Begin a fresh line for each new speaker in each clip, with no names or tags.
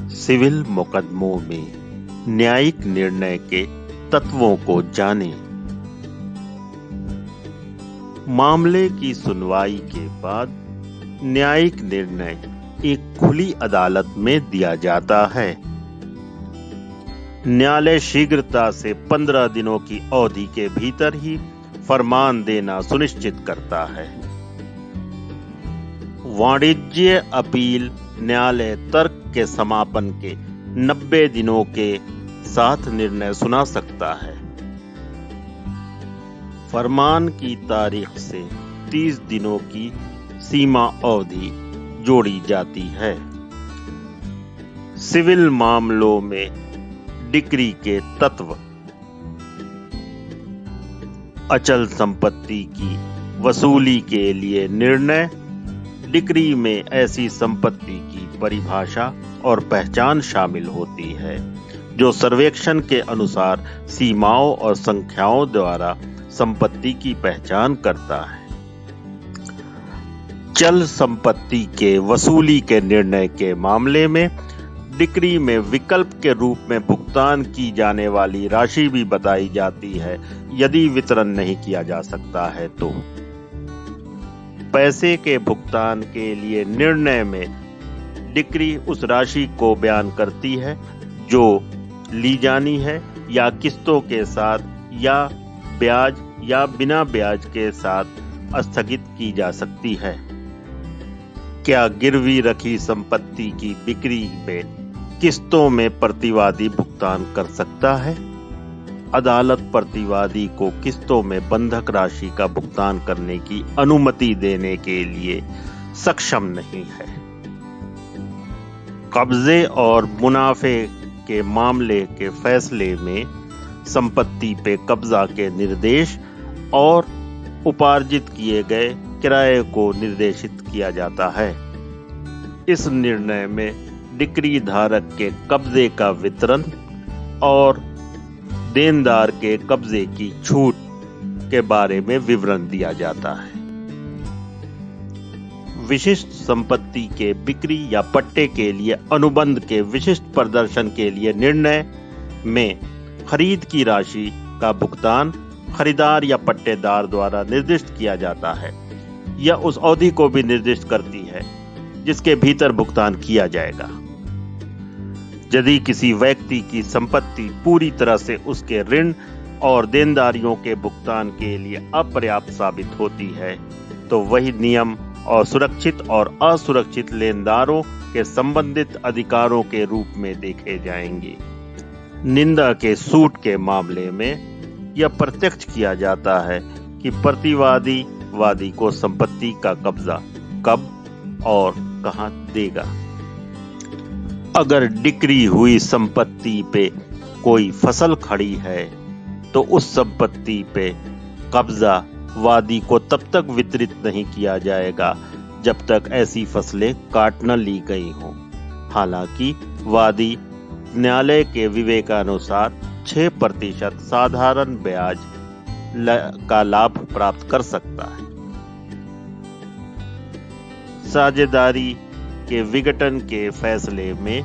Civil मुकदमों में न्यायिक निर्णय के तत्वों को जानें। मामले की सुनवाई के बाद न्यायिक निर्णय एक खुली अदालत में दिया जाता है। न्यायालय शीघ्रता से 15 दिनों की अवधि के भीतर ही फरमान देना सुनिश्चित करता है। वाणिज्य अपील न्यायालय तर्क के समापन के 90 दिनों के साथ निर्णय सुना सकता है। फरमान की तारीख से 30 दिनों की सीमा अवधि जोड़ी जाती है। सिविल मामलों में डिक्री के तत्व। अचल संपत्ति की वसूली के लिए निर्णय। डिक्री में ऐसी संपत्ति की परिभाषा और पहचान शामिल होती है जो सर्वेक्षण के अनुसार सीमाओं और संख्याओं द्वारा संपत्ति की पहचान करता है। चल संपत्ति के वसूली के निर्णय के मामले में डिक्री में विकल्प के रूप में भुगतान की जाने वाली राशि भी बताई जाती है यदि वितरण नहीं किया जा सकता है तो। पैसे के भुगतान के लिए निर्णय में डिक्री उस राशि को बयान करती है जो ली जानी है या किस्तों के साथ या ब्याज या बिना ब्याज के साथ स्थगित की जा सकती है। क्या गिरवी रखी संपत्ति की बिक्री में किस्तों में प्रतिवादी भुगतान कर सकता है? अदालत प्रतिवादी को किस्तों में बंधक राशि का भुगतान करने की अनुमति देने के लिए सक्षम नहीं है। कब्जे और मुनाफे के मामले के फैसले में संपत्ति पे कब्जा के निर्देश और उपार्जित किए गए किराए को निर्देशित किया जाता है। इस निर्णय में डिक्री धारक के कब्जे का वितरण और देनदार के कब्जे की छूट के बारे में विवरण दिया जाता है। विशिष्ट संपत्ति के बिक्री या पट्टे के लिए अनुबंध के विशिष्ट प्रदर्शन के लिए निर्णय में खरीद की राशि का भुगतान खरीदार या पट्टेदार द्वारा निर्दिष्ट किया जाता है। यह उस अवधि को भी निर्दिष्ट करती है जिसके भीतर भुगतान किया जाएगा। यदि किसी व्यक्ति की संपत्ति पूरी तरह से उसके ऋण और देनदारियों के भुगतान के लिए अपर्याप्त साबित होती है तो वही नियम और सुरक्षित और असुरक्षित लेनदारों के संबंधित अधिकारों के रूप में देखे जाएंगे। निंदा के सूट के मामले में यह प्रत्यक्ष किया जाता है कि प्रतिवादी वादी को संपत्ति का कब्जा कब और कहां देगा। अगर डिक्री हुई संपत्ति पे कोई फसल खड़ी है तो उस संपत्ति पे कब्जा वादी को तब तक वितरित नहीं किया जाएगा जब तक ऐसी फसलें काट न ली गई हों। हालांकि वादी न्यायालय के विवेकानुसार 6% साधारण ब्याज का लाभ प्राप्त कर सकता है। साझेदारी के विघटन के फैसले में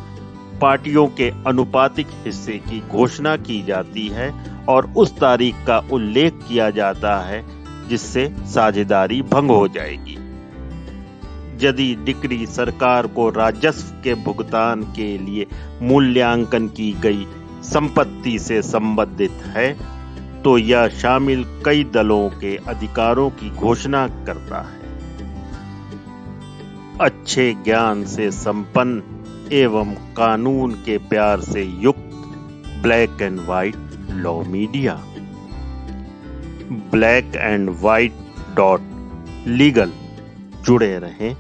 पार्टियों के अनुपातिक हिस्से की घोषणा की जाती है और उस तारीख का उल्लेख किया जाता है जिससे साझेदारी भंग हो जाएगी। यदि डिक्री सरकार को राजस्व के भुगतान के लिए मूल्यांकन की गई संपत्ति से संबंधित है तो यह शामिल कई दलों के अधिकारों की घोषणा करता है। अच्छे ज्ञान से संपन्न एवं कानून के प्यार से युक्त black and white law media. blackandwhite.legal जुड़े रहें।